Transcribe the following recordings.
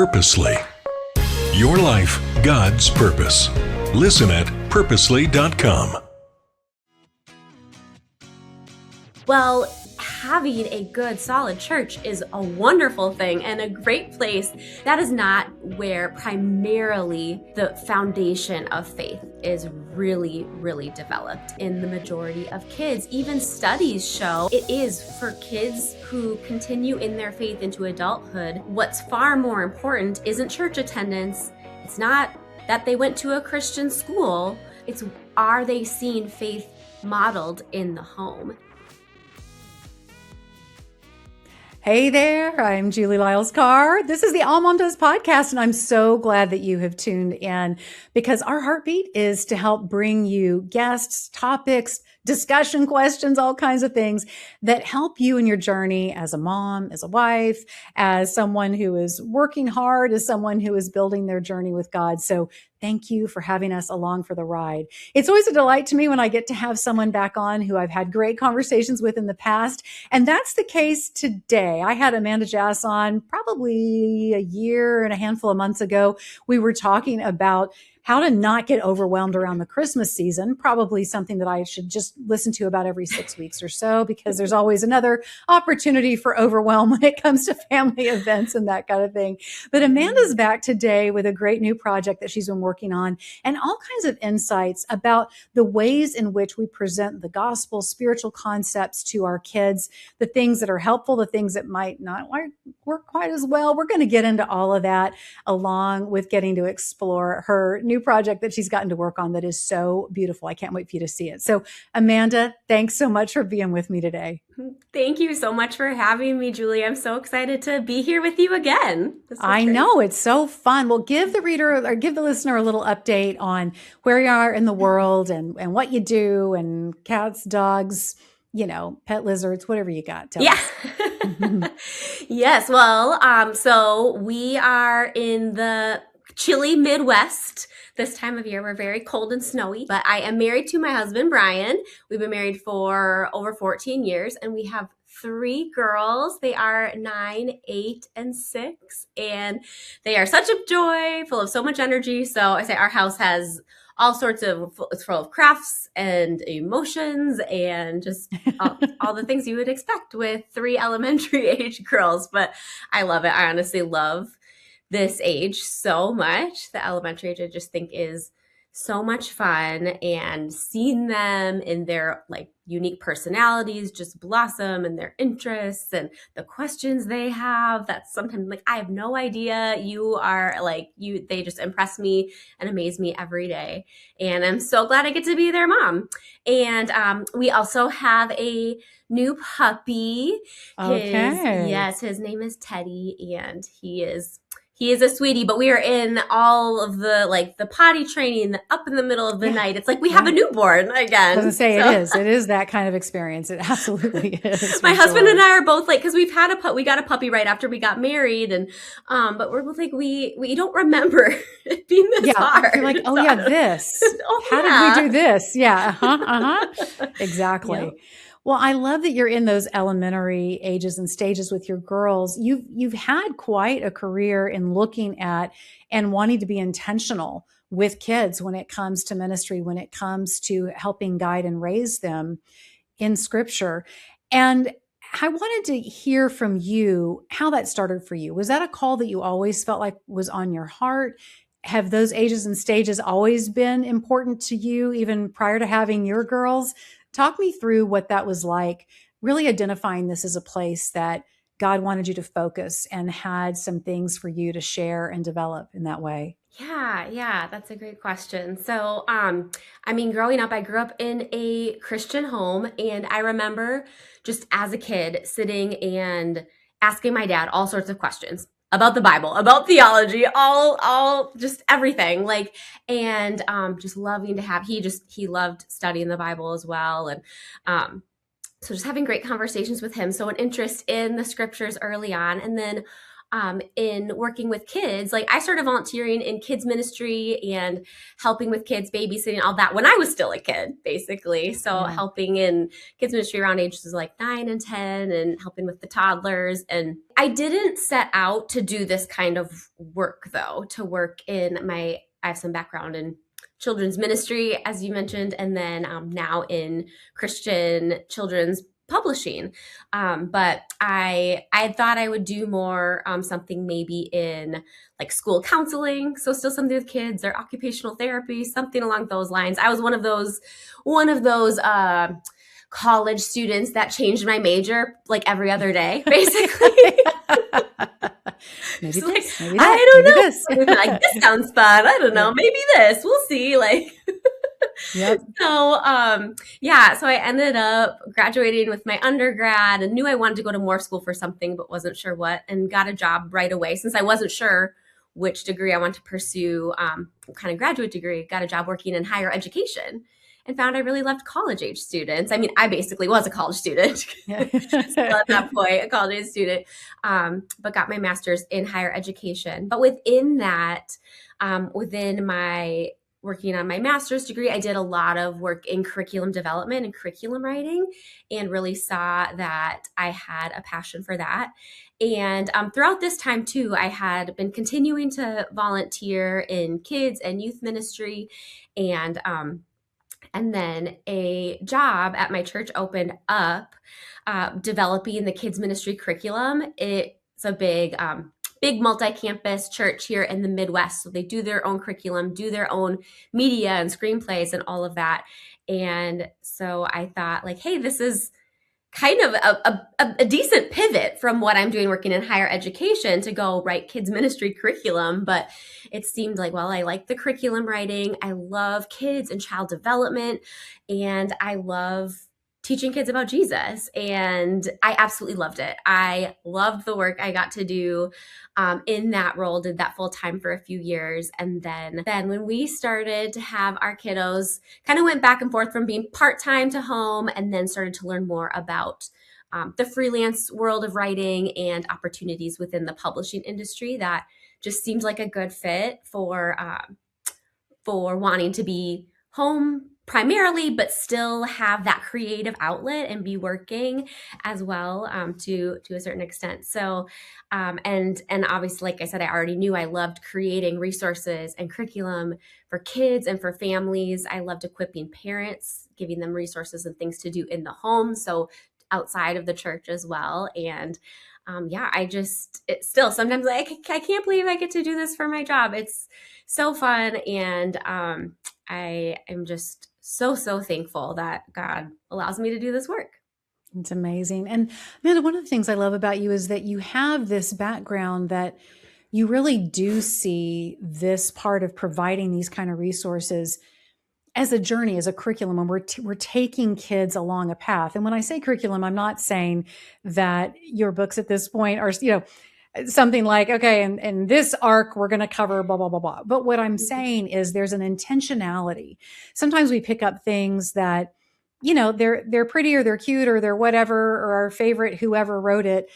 Purposely. Your life, God's purpose. Listen at purposely.com. Well, having a good, solid church is a wonderful thing and a great place. That is not where primarily the foundation of faith is really, really developed in the majority of kids. Even studies show it is for kids who continue in their faith into adulthood. What's far more important isn't church attendance. It's not that they went to a Christian school. It's, are they seeing faith modeled in the home? Hey there, I'm Julie Lyles Carr. This is the AllMomDoes podcast, and I'm so glad that you have tuned in because our heartbeat is to help bring you guests, topics, discussion questions, all kinds of things that help you in your journey as a mom, as a wife, as someone who is working hard, as someone who is building their journey with God. So thank you for having us along for the ride. It's always a delight to me when I get to have someone back on who I've had great conversations with in the past. And that's the case today. I had Amanda Jass on probably a year and a handful of months ago. We were talking about how to not get overwhelmed around the Christmas season, probably something that I should just listen to about every 6 weeks or so, because there's always another opportunity for overwhelm when it comes to family events and that kind of thing. But Amanda's back today with a great new project that she's been working on and all kinds of insights about the ways in which we present the gospel, spiritual concepts to our kids, the things that are helpful, the things that might not work quite as well. We're going to get into all of that along with getting to explore her new project that she's gotten to work on that is so beautiful. I can't wait for you to see it. So Amanda, thanks so much for being with me today. Thank you so much for having me, Julie. I'm so excited to be here with you again. I know, it's so fun. Well, give the reader or give the listener a little update on where you are in the world and what you do and cats, dogs, you know, pet lizards, whatever you got. Tell us. Yes. Well, so we are in the chilly Midwest. This time of year, we're very cold and snowy, but I am married to my husband, Brian. We've been married for over 14 years and we have 3 girls. They are 9, 8, and 6, and they are such a joy, full of so much energy. So I say our house has all sorts of, it's full of crafts and emotions and just all the things you would expect with 3 elementary age girls. But I love it. I honestly love this age so much. The elementary age I just think is so much fun, and seeing them in their like unique personalities just blossom and their interests and the questions they have. That's sometimes like, I have no idea. You are like, they just impress me and amaze me every day. And I'm so glad I get to be their mom. And we also have a new puppy. Okay. His name is Teddy, and he is a sweetie, but we are in all of the potty training up in the middle of the night. It's like we have a newborn again. I was gonna say, it is that kind of experience. It absolutely is. My husband and I are both like, because we got a puppy right after we got married, and but we're both like, we don't remember it being this hard. You're like, this. How did we do this? Yeah. Exactly. Yep. Well, I love that you're in those elementary ages and stages with your girls. You've had quite a career in looking at and wanting to be intentional with kids when it comes to ministry, when it comes to helping guide and raise them in Scripture. And I wanted to hear from you how that started for you. Was that a call that you always felt like was on your heart? Have those ages and stages always been important to you, even prior to having your girls? Talk me through what that was like, really identifying this as a place that God wanted you to focus and had some things for you to share and develop in that way. Yeah, that's a great question. So, growing up, I grew up in a Christian home, and I remember just as a kid sitting and asking my dad all sorts of questions about the Bible, about theology, all just everything, and just loving to have, he loved studying the Bible as well. And, so just having great conversations with him. So an interest in the scriptures early on. And then in working with kids. Like I started volunteering in kids ministry and helping with kids, babysitting, all that when I was still a kid, basically. So Yeah. helping in kids ministry around ages like 9 and 10 and helping with the toddlers. And I didn't set out to do this kind of work though, to work in I have some background in children's ministry, as you mentioned, and then now in Christian children's publishing. But I thought I would do more something maybe in like school counseling, so still something with kids, or occupational therapy, something along those lines. I was one of those college students that changed my major like every other day, basically. Maybe Like, this, maybe I that, don't maybe know. this. Like, this sounds fun. I don't know. Maybe this. We'll see. Like, Yep. so so I ended up graduating with my undergrad and knew I wanted to go to more school for something, but wasn't sure what, and got a job right away since I wasn't sure which degree I wanted to pursue, kind of graduate degree. Got a job working in higher education and found I really loved college age students. I mean, I basically was a college student. Still at that point, a college age student, but got my master's in higher education. But within that, within my working on my master's degree, I did a lot of work in curriculum development and curriculum writing, and really saw that I had a passion for that. And throughout this time too, I had been continuing to volunteer in kids and youth ministry, and then a job at my church opened up developing the kids ministry curriculum. It's a big multi-campus church here in the Midwest. So they do their own curriculum, do their own media and screenplays and all of that. And so I thought like, hey, this is kind of a decent pivot from what I'm doing working in higher education to go write kids ministry curriculum. But it seemed like, well, I like the curriculum writing. I love kids and child development, and I love teaching kids about Jesus. And I absolutely loved it. I loved the work I got to do in that role, did that full time for a few years. And then when we started to have our kiddos, kind of went back and forth from being part-time to home, and then started to learn more about the freelance world of writing and opportunities within the publishing industry that just seemed like a good fit for wanting to be home primarily, but still have that creative outlet and be working as well to a certain extent. So, and obviously, like I said, I already knew I loved creating resources and curriculum for kids and for families. I loved equipping parents, giving them resources and things to do in the home, so outside of the church as well. And it's still sometimes like, I can't believe I get to do this for my job. It's so fun. And I am just so thankful that God allows me to do this work. It's amazing. And Amanda, one of the things I love about you is that you have this background that you really do see this part of providing these kind of resources as a journey, as a curriculum, and we're taking kids along a path. And when I say curriculum, I'm not saying that your books at this point are, something like, okay, and this arc, we're going to cover blah, blah, blah, blah. But what I'm saying is there's an intentionality. Sometimes we pick up things that, they're pretty, or they're cute, or they're whatever, or our favorite, whoever wrote it.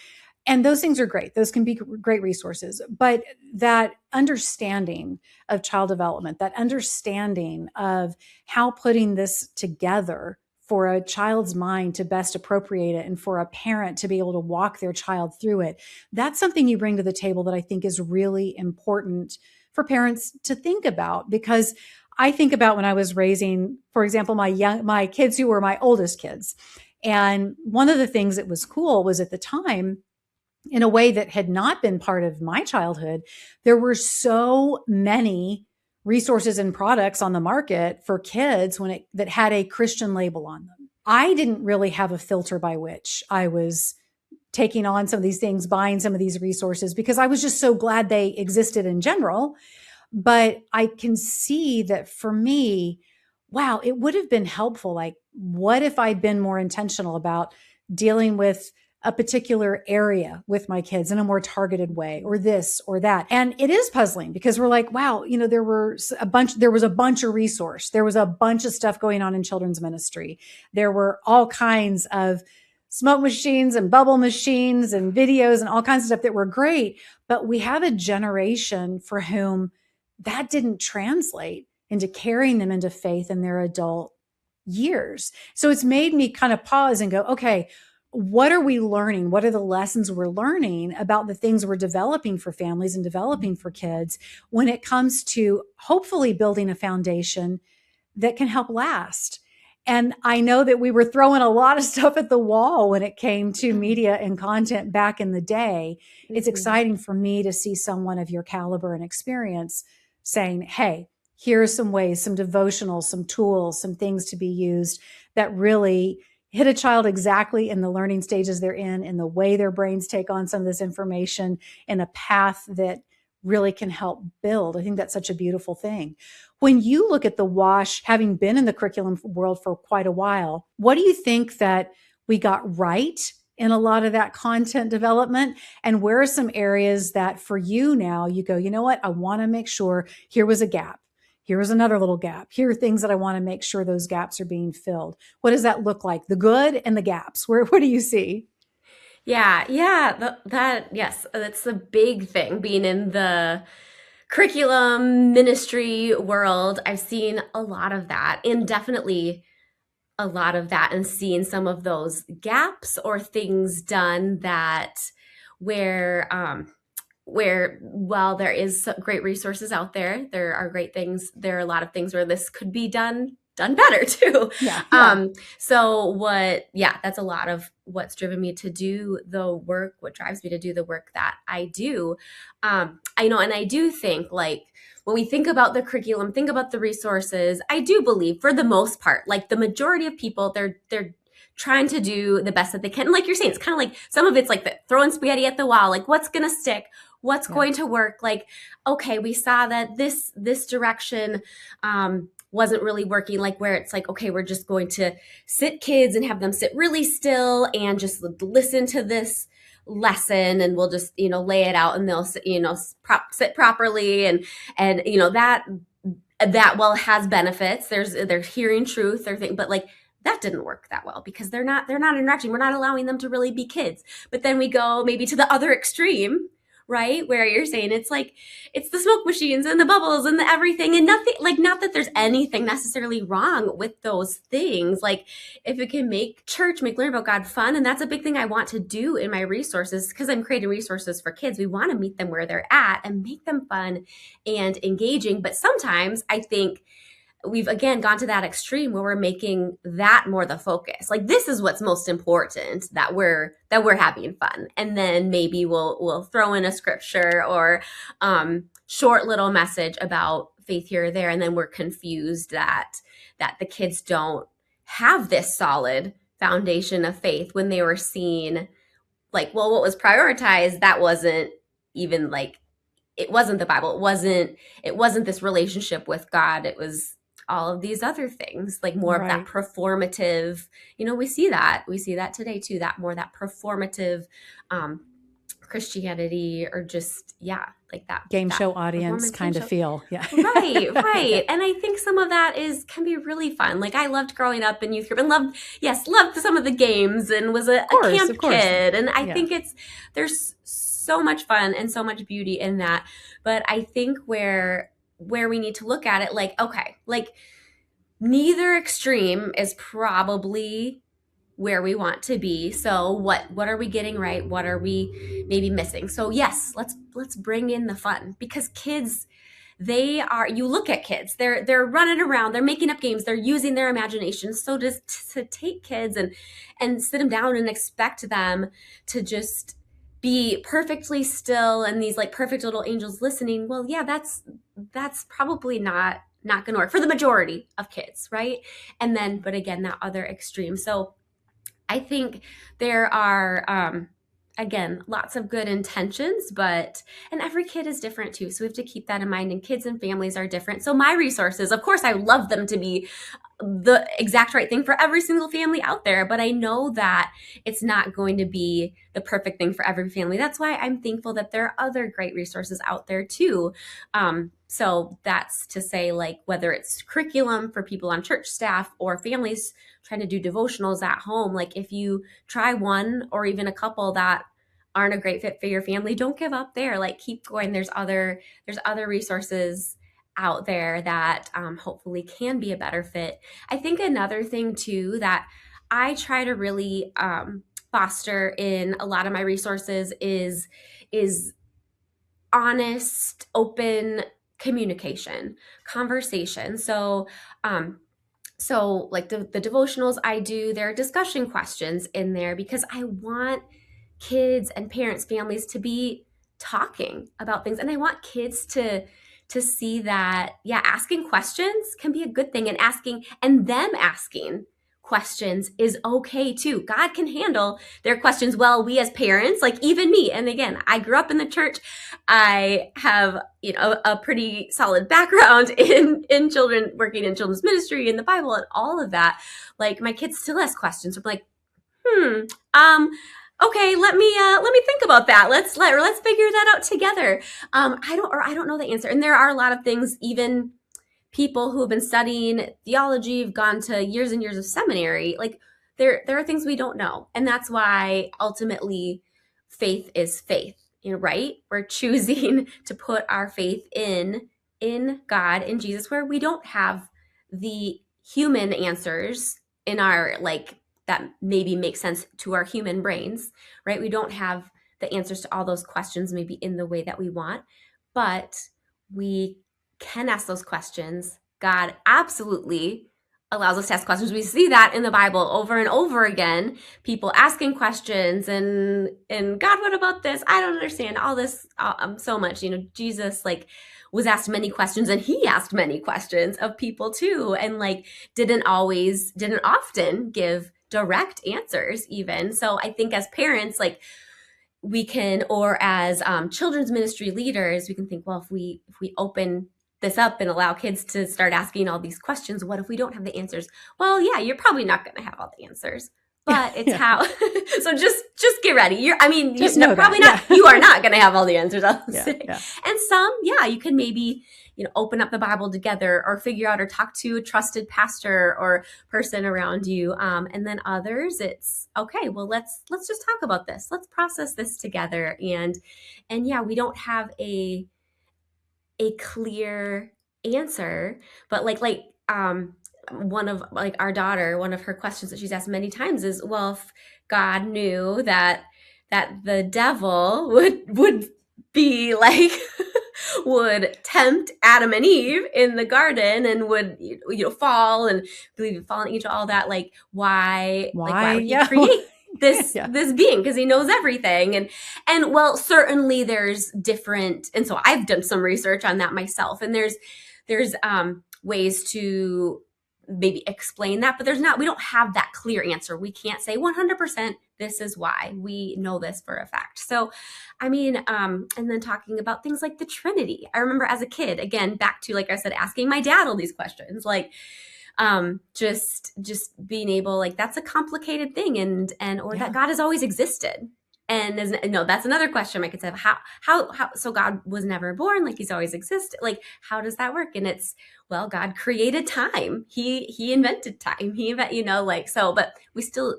And those things are great. Those can be great resources. But that understanding of child development, that understanding of how putting this together for a child's mind to best appropriate it, and for a parent to be able to walk their child through it, that's something you bring to the table that I think is really important for parents to think about. Because I think about when I was raising, for example, my kids who were my oldest kids. And one of the things that was cool was, at the time, in a way that had not been part of my childhood, there were so many resources and products on the market for kids that had a Christian label on them. I didn't really have a filter by which I was taking on some of these things, buying some of these resources, because I was just so glad they existed in general. But I can see that for me, wow, it would have been helpful. Like, what if I'd been more intentional about dealing with a particular area with my kids in a more targeted way, or this or that? And it is puzzling, because we're like, wow, there was a bunch of resource. There was a bunch of stuff going on in children's ministry. There were all kinds of smoke machines and bubble machines and videos and all kinds of stuff that were great. But we have a generation for whom that didn't translate into carrying them into faith in their adult years. So it's made me kind of pause and go, okay, what are we learning? What are the lessons we're learning about the things we're developing for families and developing for kids when it comes to hopefully building a foundation that can help last? And I know that we were throwing a lot of stuff at the wall when it came to media and content back in the day. It's exciting for me to see someone of your caliber and experience saying, hey, here are some ways, some devotionals, some tools, some things to be used that really hit a child exactly in the learning stages they're in the way their brains take on some of this information, in a path that really can help build. I think that's such a beautiful thing. When you look at the WASH, having been in the curriculum world for quite a while, what do you think that we got right in a lot of that content development? And where are some areas that for you now, you go, you know what, I want to make sure here was a gap. Here was another little gap. Here are things that I want to make sure those gaps are being filled. What does that look like? The good and the gaps. Where do you see? Yeah. Yes, that's the big thing. Being in the curriculum ministry world, I've seen a lot of that, and definitely a lot of that, and seeing some of those gaps or things done that where while there is great resources out there, there are great things. There are a lot of things where this could be done better too. Yeah. That's a lot of what's driven me to do the work, what drives me to do the work that I do. I know, and I do think, like, when we think about the curriculum, think about the resources, I do believe for the most part, like the majority of people, they're trying to do the best that they can. And like you're saying, it's kind of like some of it's like throwing spaghetti at the wall, like what's going to stick, what's going to work. Like, okay, we saw that this direction wasn't really working, like where it's like, okay, we're just going to sit kids and have them sit really still and just listen to this lesson, and we'll just, lay it out, and they'll sit, sit properly. And that well has benefits. They're hearing truth or thing, but like, that didn't work that well because they're not interacting. We're not allowing them to really be kids. But then we go maybe to the other extreme, right? Where you're saying it's like, it's the smoke machines and the bubbles and the everything, and nothing, like, not that there's anything necessarily wrong with those things. Like, if it can make learn about God fun, and that's a big thing I want to do in my resources, because I'm creating resources for kids. We want to meet them where they're at and make them fun and engaging. But sometimes I think we've again gone to that extreme where we're making that more the focus. Like, this is what's most important, that we're having fun, and then maybe we'll throw in a scripture or short little message about faith here or there, and then we're confused that the kids don't have this solid foundation of faith when they were seeing, like, well, what was prioritized, that wasn't even, like, it wasn't the Bible, it wasn't this relationship with God, it was all of these other things, like more of that performative, we see that today too, that performative Christianity, or just, like that game that show audience kind of feel. Yeah. Right. And I think some of that can be really fun. Like, I loved growing up in youth group and loved some of the games, and was a camp kid. And I think there's so much fun and so much beauty in that. But I think where we need to look at it, like, okay, like, neither extreme is probably where we want to be. So what are we getting right? What are we maybe missing? So yes, let's bring in the fun, because kids, you look at kids, they're running around, they're making up games, they're using their imagination. So to take kids and sit them down and expect them to just be perfectly still and these like perfect little angels listening, well, yeah, that's probably not going to work for the majority of kids, right? And then, but again, that other extreme. So I think there are, again, lots of good intentions, and every kid is different too. So we have to keep that in mind, and kids and families are different. So my resources, of course, I love them to be the exact right thing for every single family out there, but I know that it's not going to be the perfect thing for every family. That's why I'm thankful that there are other great resources out there too. So that's to say, like, whether it's curriculum for people on church staff or families trying to do devotionals at home, like if you try one or even a couple that aren't a great fit for your family, don't give up there. Like, keep going. There's other resources out there that hopefully can be a better fit. I think another thing too that I try to really foster in a lot of my resources is honest, open communication, conversation. So like the devotionals I do, there are discussion questions in there because I want kids and parents, families to be talking about things. And I want kids to see that, yeah, asking questions can be a good thing, and them asking questions is okay too. God can handle their questions well. We as parents, like even me, and again, I grew up in the church. I have, a pretty solid background in children, working in children's ministry, in the Bible, and all of that. Like, my kids still ask questions. I'm like, okay, let me think about that. Let's figure that out together. I don't know the answer. And there are a lot of things, even people who have been studying theology, have gone to years and years of seminary, like there are things we don't know. And that's why ultimately faith is faith, right? We're choosing to put our faith in God, in Jesus, where we don't have the human answers in our, like, that maybe makes sense to our human brains, right? We don't have the answers to all those questions maybe in the way that we want, but we can ask those questions. God absolutely allows us to ask questions. We see that in the Bible over and over again, people asking questions and God, what about this? I don't understand all this so much. Jesus, like, was asked many questions, and he asked many questions of people too, and like didn't often give direct answers even. So I think as parents, like, we can, or as children's ministry leaders, we can think, well, if we open this up and allow kids to start asking all these questions, what if we don't have the answers? Well, yeah, you're probably not going to have all the answers, but it's how. So just get ready. You are not going to have all the answers. I'll say. Yeah. And some, you can maybe open up the Bible together, or figure out, or talk to a trusted pastor or person around you. And then others, it's okay. Well, let's just talk about this. Let's process this together. And yeah, we don't have a clear answer, but like one of, like, our daughter, one of her questions that she's asked many times is, well, if God knew that the devil would be like would tempt Adam and Eve in the garden and would fall and believe in fallen angel, all that, like, why would he create this being? Because he knows everything. And well, certainly there's different, and so I've done some research on that myself, and there's ways to maybe explain that, but we don't have that clear answer. We can't say 100% this is why. We know this for a fact. So, I mean, and then talking about things like the Trinity. I remember as a kid, again, back to, like I said, asking my dad all these questions, like, just being able, like, that's a complicated thing, or that God has always existed. And that's another question I could say. How so God was never born, like he's always existed. Like, how does that work? And it's, well, God created time. He invented time. But we still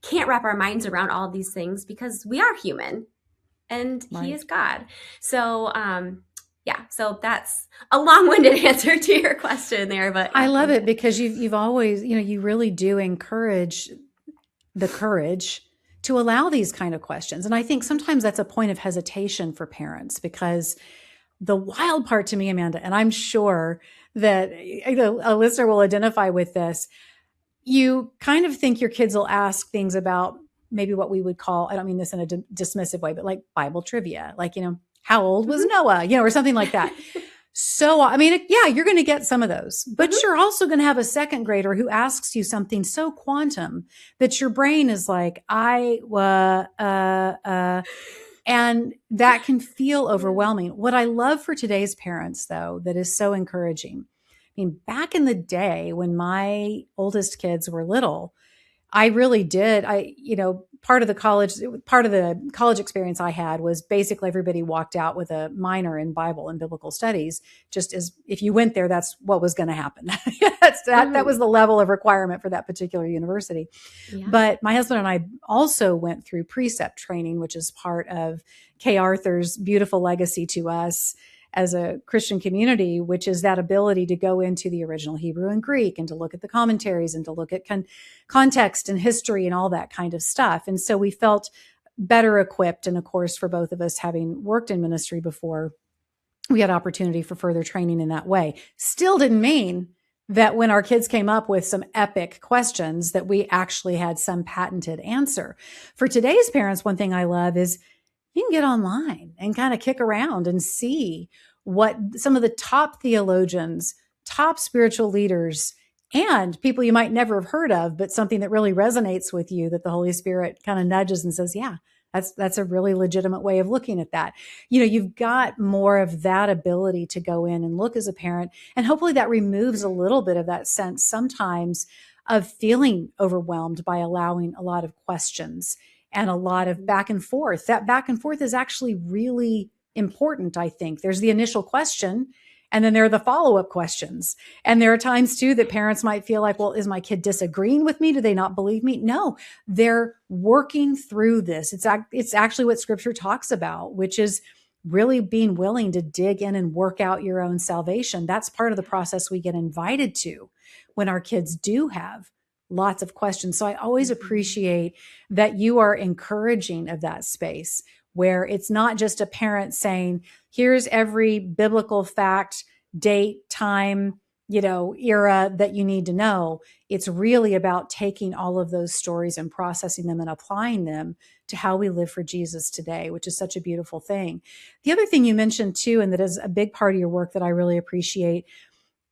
can't wrap our minds around all of these things because we are human and he is God. So, so that's a long-winded answer to your question there, but I love it because you've always, you really do encourage the courage to allow these kind of questions. And I think sometimes that's a point of hesitation for parents, because the wild part to me, Amanda, and I'm sure that a listener will identify with this, you kind of think your kids will ask things about maybe what we would call, I don't mean this in a dismissive way, but like Bible trivia, like, how old was Noah, or something like that. So, I mean, you're going to get some of those, but you're also going to have a second grader who asks you something so quantum that your brain is like, and that can feel overwhelming. What I love for today's parents, though, that is so encouraging, mean, back in the day when my oldest kids were little, I really did. Part of the college experience I had was basically everybody walked out with a minor in Bible and biblical studies. Just as if you went there, that's what was going to happen. That was the level of requirement for that particular university. Yeah. But my husband and I also went through precept training, which is part of Kay Arthur's beautiful legacy to us as a Christian community, which is that ability to go into the original Hebrew and Greek and to look at the commentaries and to look at context and history and all that kind of stuff. And so we felt better equipped. And of course, for both of us having worked in ministry before, we had opportunity for further training in that way. Still didn't mean that when our kids came up with some epic questions that we actually had some patented answer. For today's parents, one thing I love is you can get online and kind of kick around and see what some of the top theologians, top spiritual leaders, and people you might never have heard of, but something that really resonates with you that the Holy Spirit kind of nudges and says, yeah, that's a really legitimate way of looking at that. You've got more of that ability to go in and look as a parent. And hopefully that removes a little bit of that sense sometimes of feeling overwhelmed by allowing a lot of questions and a lot of back and forth. That back and forth is actually really important, I think. There's the initial question, and then there are the follow-up questions. And there are times too that parents might feel like, well, is my kid disagreeing with me? Do they not believe me? No, they're working through this. It's actually what Scripture talks about, which is really being willing to dig in and work out your own salvation. That's part of the process we get invited to when our kids do have lots of questions. So I always appreciate that you are encouraging of that space where it's not just a parent saying, here's every biblical fact, date, time, era that you need to know. It's really about taking all of those stories and processing them and applying them to how we live for Jesus today, which is such a beautiful thing. The other thing you mentioned too, and that is a big part of your work that I really appreciate,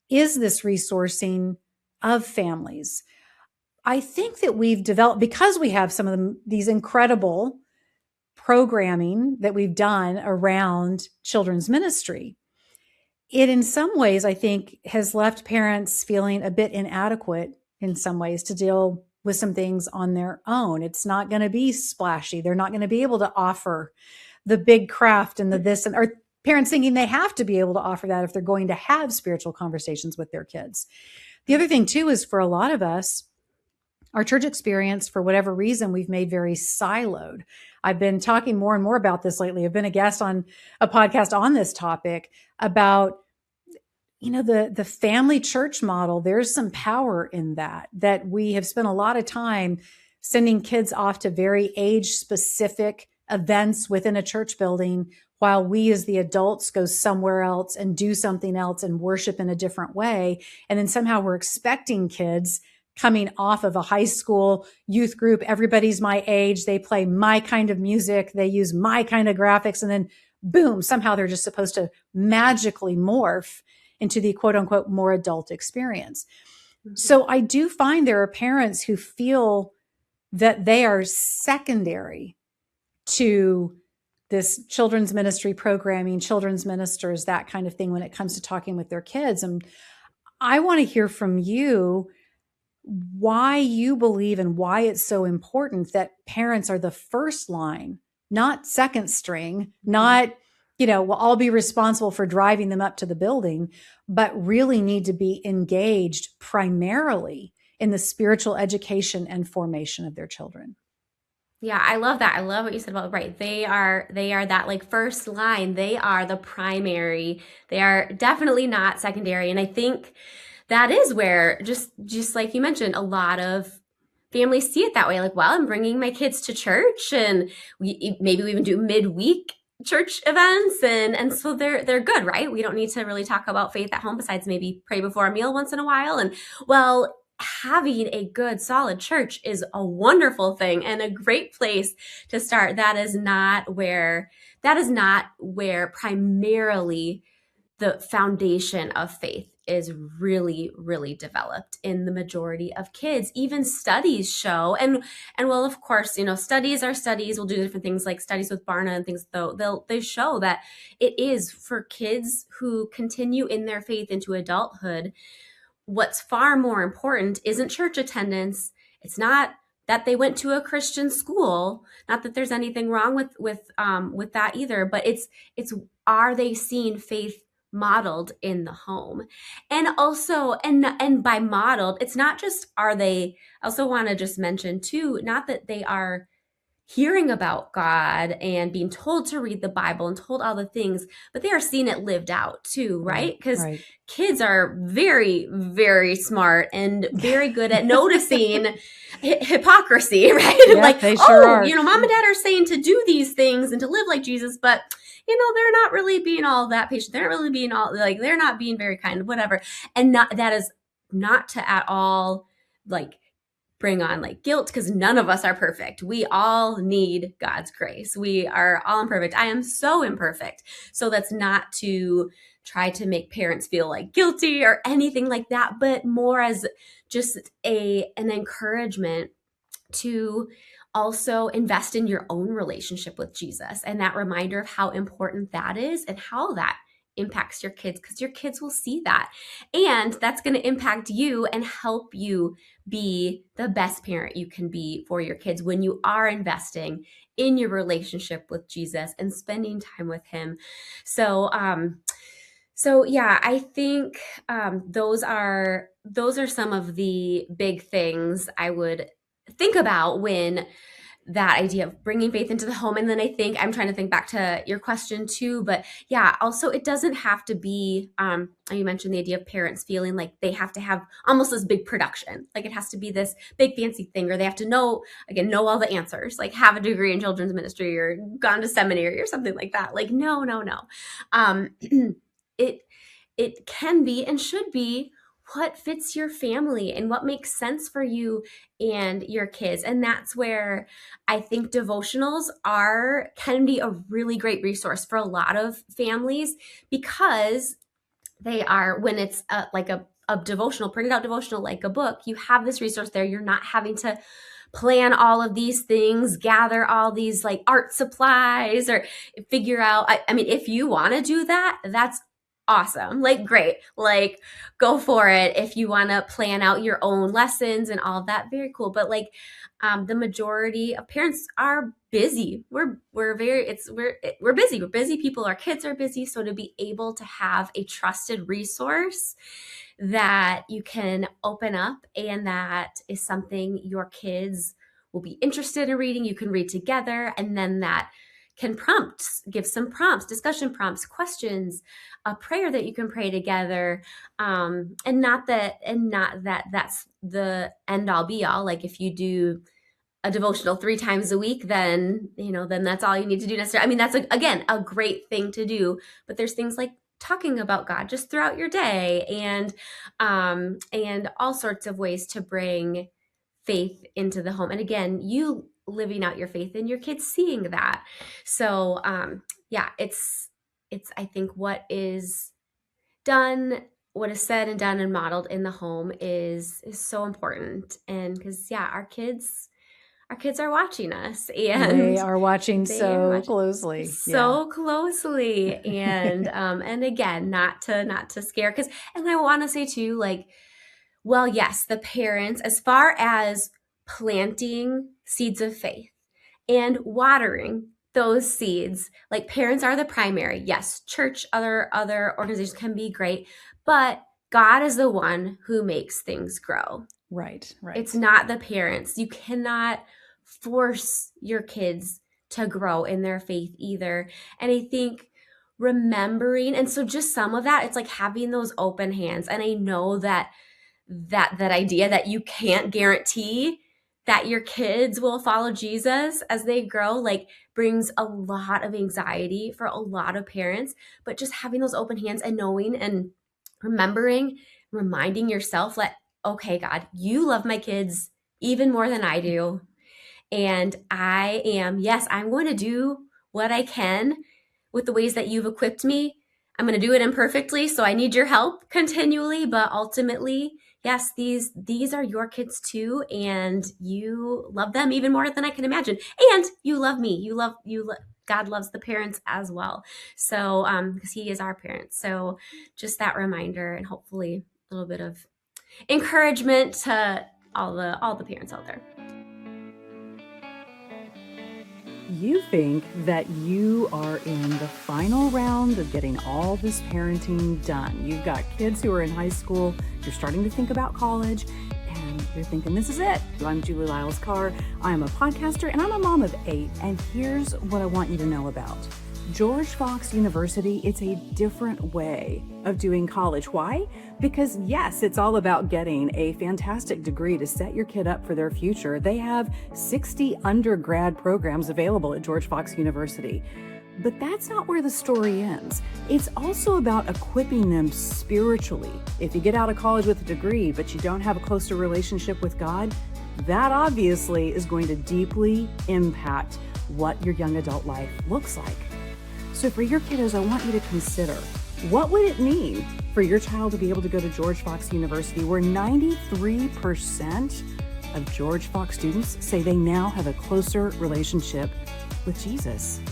is this resourcing of families. I think that we've developed, because we have some of these incredible programming that we've done around children's ministry, it in some ways, I think, has left parents feeling a bit inadequate in some ways to deal with some things on their own. It's not going to be splashy. They're not going to be able to offer the big craft and the this, and or parents thinking they have to be able to offer that if they're going to have spiritual conversations with their kids. The other thing too is for a lot of us, our church experience, for whatever reason, we've made very siloed. I've been talking more and more about this lately. I've been a guest on a podcast on this topic about, the family church model. There's some power in that we have spent a lot of time sending kids off to very age-specific events within a church building while we as the adults go somewhere else and do something else and worship in a different way. And then somehow we're expecting kids coming off of a high school youth group, everybody's my age, they play my kind of music, they use my kind of graphics, and then boom, somehow they're just supposed to magically morph into the quote unquote more adult experience. Mm-hmm. So I do find there are parents who feel that they are secondary to this children's ministry programming, children's ministers, that kind of thing when it comes to talking with their kids. And I want to hear from you why you believe and why it's so important that parents are the first line, not second string, not, well, I'll be responsible for driving them up to the building, but really need to be engaged primarily in the spiritual education and formation of their children. Yeah, I love that. I love what you said about, right. They are that like first line. They are the primary. They are definitely not secondary. And I think that is where, just like you mentioned, a lot of families see it that way. Like, well, I'm bringing my kids to church, and maybe we even do midweek church events, and so they're good, right? We don't need to really talk about faith at home besides maybe pray before a meal once in a while. And well, having a good, solid church is a wonderful thing and a great place to start. That is not where primarily the foundation of faith is really, really developed in the majority of kids. Even studies show, and well, of course, studies are studies. We'll do different things like studies with Barna and things, though they show that it is for kids who continue in their faith into adulthood. What's far more important isn't church attendance. It's not that they went to a Christian school. Not that there's anything wrong with that either, but it's are they seeing faith modeled in the home? And also, and by modeled, it's not just are they, I also want to just mention too, not that they are hearing about God and being told to read the Bible and told all the things, but they are seeing it lived out too, right? Because kids are very, very smart and very good at noticing hypocrisy, right? Yeah, like, they sure are. Mom and dad are saying to do these things and to live like Jesus, but they're not really being all that patient. They're not really being all they're not being very kind, whatever. And that is not to at all bring on guilt, because none of us are perfect. We all need God's grace. We are all imperfect. I am so imperfect. So that's not to try to make parents feel guilty or anything like that, but more as just an encouragement to also invest in your own relationship with Jesus, and that reminder of how important that is and how that impacts your kids, because your kids will see that, and that's going to impact you and help you be the best parent you can be for your kids when you are investing in your relationship with Jesus and spending time with him. So yeah, I think those are some of the big things I would think about when that idea of bringing faith into the home. And then I'm trying to think back to your question too, but yeah, also it doesn't have to be, you mentioned the idea of parents feeling like they have to have almost this big production. It has to be this big fancy thing, or they have to know all the answers, have a degree in children's ministry or gone to seminary or something like that. No. It can be and should be what fits your family and what makes sense for you and your kids. And that's where I think devotionals can be a really great resource for a lot of families, because they are, when it's a devotional, printed out devotional, like a book, you have this resource there. You're not having to plan all of these things, gather all these art supplies, or figure out, I mean, if you want to do that, that's awesome. Great. Go for it. If you want to plan out your own lessons and all of that, very cool. But the majority of parents are busy. We're busy. We're busy people. Our kids are busy. So to be able to have a trusted resource that you can open up, and that is something your kids will be interested in reading, you can read together, and then that can give some prompts, discussion prompts, questions, a prayer that you can pray together, and not that that's the end all be all. If you do a devotional 3 times a week, then that's all you need to do necessarily. I mean, that's again a great thing to do, but there's things like talking about God just throughout your day, and all sorts of ways to bring faith into the home. And again, you living out your faith and your kids seeing that. So yeah, it's I think what is said and done and modeled in the home is so important. And because our kids are watching us, and they are watching closely. And again, not to scare, and I want to say too, well, yes, the parents, as far as planting seeds of faith and watering those seeds, parents are the primary. Yes, church, other organizations can be great, but God is the one who makes things grow. Right. It's not the parents. You cannot force your kids to grow in their faith either. And I think remembering, and so just some of that, it's having those open hands. And I know that idea that you can't guarantee that your kids will follow Jesus as they grow, brings a lot of anxiety for a lot of parents. But just having those open hands and knowing and reminding yourself that, okay, God, you love my kids even more than I do. And I'm going to do what I can with the ways that you've equipped me. I'm going to do it imperfectly, so I need your help continually, but ultimately, yes, these are your kids too, and you love them even more than I can imagine. And you love me. God loves the parents as well. So, because he is our parent. So just that reminder, and hopefully a little bit of encouragement to all the parents out there. You think that you are in the final round of getting all this parenting done. You've got kids who are in high school, you're starting to think about college, and you're thinking, this is it. I'm Julie Lyles Carr. I'm a podcaster and I'm a mom of 8. And here's what I want you to know about George Fox University. It's a different way of doing college. Why? Because yes, it's all about getting a fantastic degree to set your kid up for their future. They have 60 undergrad programs available at George Fox University. But that's not where the story ends. It's also about equipping them spiritually. If you get out of college with a degree, but you don't have a closer relationship with God, that obviously is going to deeply impact what your young adult life looks like. So for your kiddos, I want you to consider, what would it mean for your child to be able to go to George Fox University, where 93% of George Fox students say they now have a closer relationship with Jesus?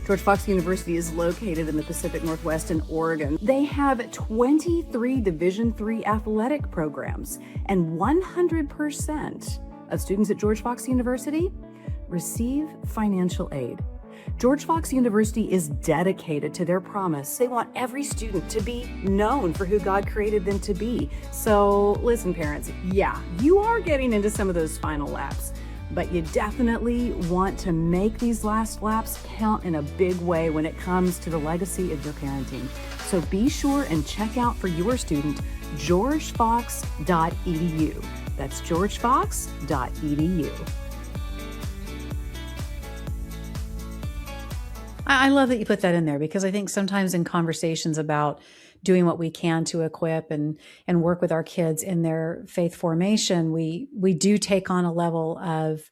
George Fox University is located in the Pacific Northwest in Oregon. They have 23 Division III athletic programs, and 100% of students at George Fox University receive financial aid. George Fox University is dedicated to their promise. They want every student to be known for who God created them to be. So listen, parents, yeah, you are getting into some of those final laps, but you definitely want to make these last laps count in a big way when it comes to the legacy of your parenting. So be sure and check out for your student, georgefox.edu. That's georgefox.edu. I love that you put that in there, because I think sometimes in conversations about doing what we can to equip and work with our kids in their faith formation, we do take on a level of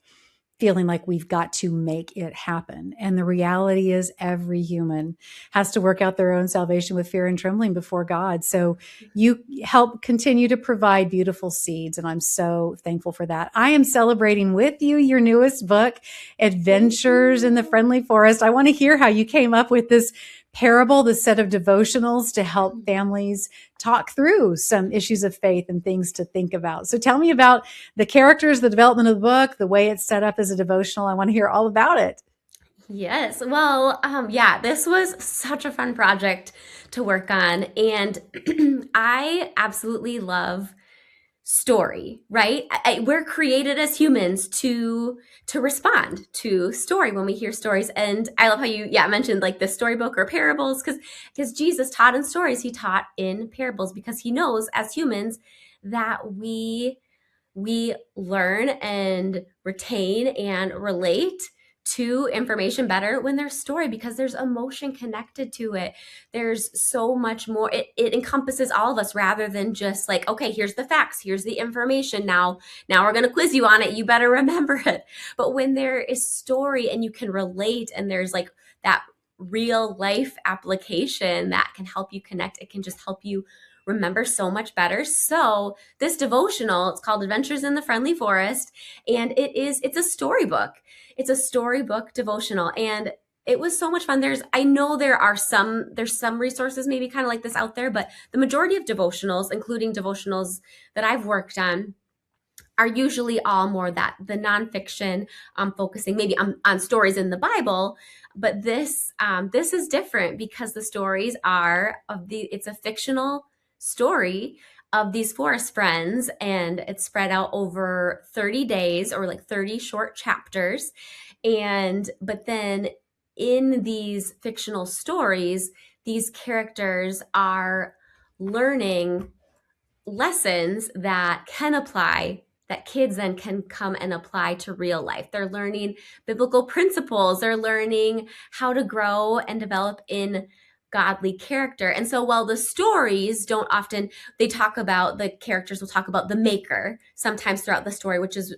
feeling like we've got to make it happen. And the reality is every human has to work out their own salvation with fear and trembling before God. So you help continue to provide beautiful seeds. And I'm so thankful for that. I am celebrating with you your newest book, Adventures in the Friendly Forest. I want to hear how you came up with this parable, the set of devotionals to help families talk through some issues of faith and things to think about. So tell me about the characters, the development of the book, the way it's set up as a devotional. I want to hear all about it. Yes. Well, this was such a fun project to work on. And I absolutely love story, right? We're created as humans to respond to story when we hear stories. And I love how you mentioned like the storybook or parables, because Jesus taught in stories. He taught in parables because he knows as humans that we learn and retain and relate to information better when there's story, because there's emotion connected to it. There's so much more. It encompasses all of us rather than just like, okay, here's the facts, here's the information. Now we're going to quiz you on it. You better remember it. But when there is story and you can relate, and there's like that real life application that can help you connect, it can just help you remember so much better. So this devotional, it's called Adventures in the Friendly Forest, and it's a storybook. It's a storybook devotional, and it was so much fun. I know there's some resources maybe kind of like this out there, but the majority of devotionals, including devotionals that I've worked on, are usually all more the nonfiction, focusing maybe on stories in the Bible. But this is different because the stories it's a fictional story of these forest friends, and it's spread out over 30 days or like 30 short chapters. But then in these fictional stories, these characters are learning lessons that kids then can come and apply to real life. They're learning biblical principles. They're learning how to grow and develop in godly character. And so while the stories the characters will talk about the maker sometimes throughout the story, which is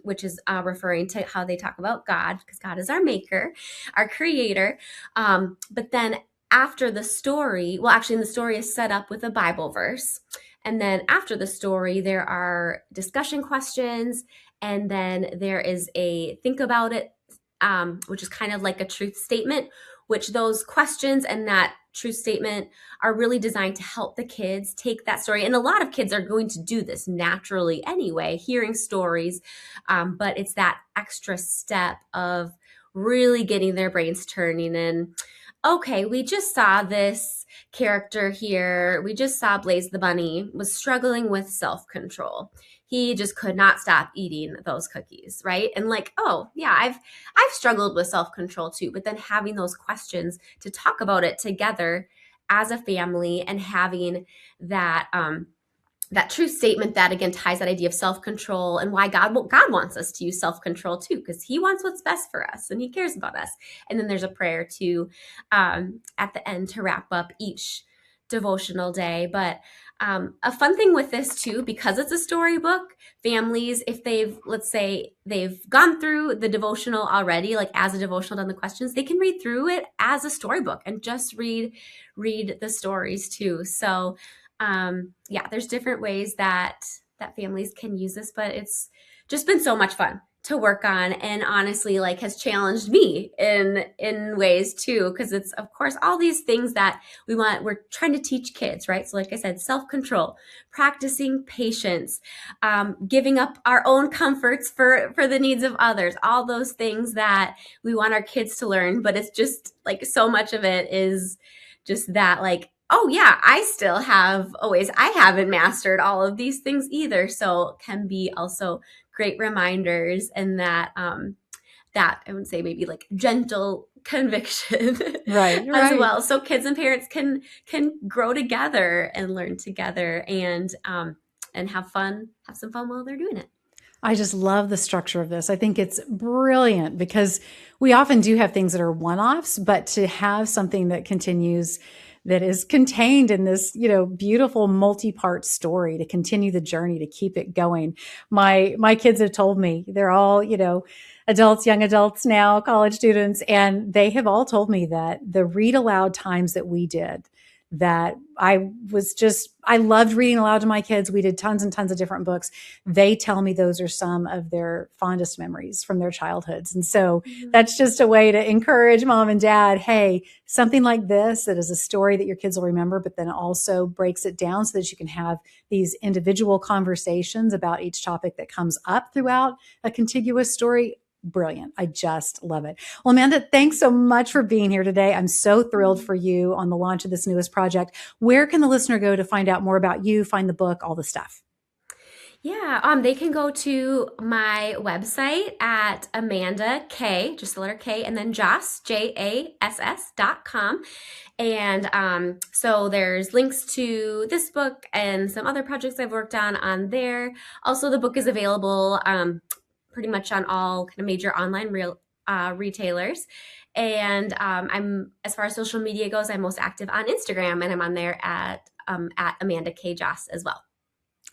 referring to how they talk about God, because God is our maker, our creator. But then after the story, well, actually, the story is set up with a Bible verse. And then after the story, there are discussion questions. And then there is a think about it, which is kind of like a truth statement, which those questions and that truth statement are really designed to help the kids take that story. And a lot of kids are going to do this naturally anyway, hearing stories. But it's that extra step of really getting their brains turning and, okay, we just saw this character here. We just saw Blaze the bunny was struggling with self-control. He just could not stop eating those cookies, right? And like, oh yeah, I've struggled with self-control too. But then having those questions to talk about it together as a family and having that that truth statement that again ties that idea of self-control and why God wants us to use self-control too, because he wants what's best for us and he cares about us. And then there's a prayer to at the end to wrap up each devotional day. But a fun thing with this too, because it's a storybook, families, if let's say they've gone through the devotional already, like as a devotional, done the questions, they can read through it as a storybook and just read the stories too. So yeah, there's different ways that families can use this, but it's just been so much fun to work on, and honestly, like, has challenged me in ways too, because it's of course all these things that we're trying to teach kids, right? So like I said, self-control, practicing patience, giving up our own comforts for the needs of others, all those things that we want our kids to learn. But it's just like so much of it is just that, like, oh yeah, I still have ways I haven't mastered all of these things either. So can be also great reminders, and that that I would say maybe like gentle conviction Right. as well. So kids and parents can grow together and learn together and have some fun while they're doing it. I just love the structure of this. I think it's brilliant because we often do have things that are one-offs, but to have something that continues, that is contained in this, beautiful multi-part story to continue the journey, to keep it going. My kids have told me, they're all, adults, young adults now, college students, and they have all told me that the read aloud times that we did, that I loved reading aloud to my kids. We did tons and tons of different books. They tell me those are some of their fondest memories from their childhoods. And so that's just a way to encourage mom and dad. Hey, something like this, that is a story that your kids will remember, but then also breaks it down so that you can have these individual conversations about each topic that comes up throughout a contiguous story. Brilliant. I just love it. Well, Amanda, thanks so much for being here today. I'm so thrilled for you on the launch of this newest project. Where can the listener go to find out more about you, find the book, all the stuff? Yeah, they can go to my website at Amanda K, just the letter K, and then Jass, JASS.com. And so there's links to this book and some other projects I've worked on there. Also, the book is available pretty much on all kind of major online retailers. And I'm, as far as social media goes, I'm most active on Instagram, and I'm on there at Amanda K. Jass as well.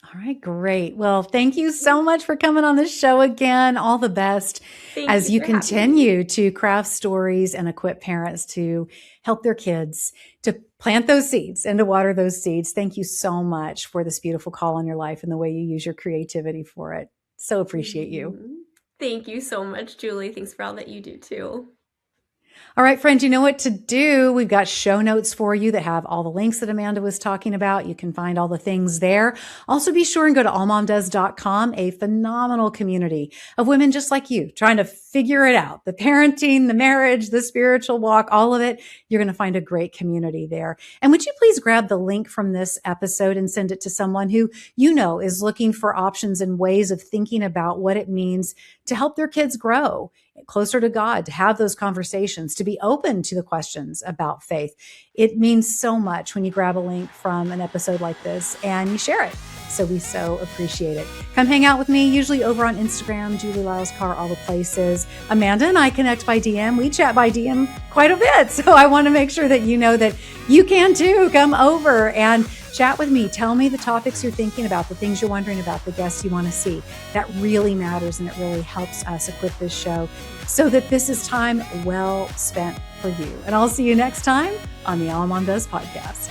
All right, great. Well, thank you so much for coming on the show again. All the best as you continue to craft stories and equip parents to help their kids to plant those seeds and to water those seeds. Thank you so much for this beautiful call on your life and the way you use your creativity for it. So appreciate you. Thank you so much, Julie. Thanks for all that you do too. All right, friends, you know what to do. We've got show notes for you that have all the links that Amanda was talking about. You can find all the things there. Also, be sure and go to AllMomDoes.com, a phenomenal community of women just like you, trying to figure it out. The parenting, the marriage, the spiritual walk, all of it. You're going to find a great community there. And would you please grab the link from this episode and send it to someone who you know is looking for options and ways of thinking about what it means to help their kids grow closer to God, to have those conversations, to be open to the questions about faith. It means so much when you grab a link from an episode like this and you share it. So we so appreciate it. Come hang out with me, usually over on Instagram, Julie Lyles Carr, all the places. Amanda and I connect by DM. We chat by DM quite a bit. So I want to make sure that you know that you can too. Come over and chat with me. Tell me the topics you're thinking about, the things you're wondering about, the guests you want to see. That really matters, and it really helps us equip this show so that this is time well spent for you. And I'll see you next time on the AllMomDoes podcast.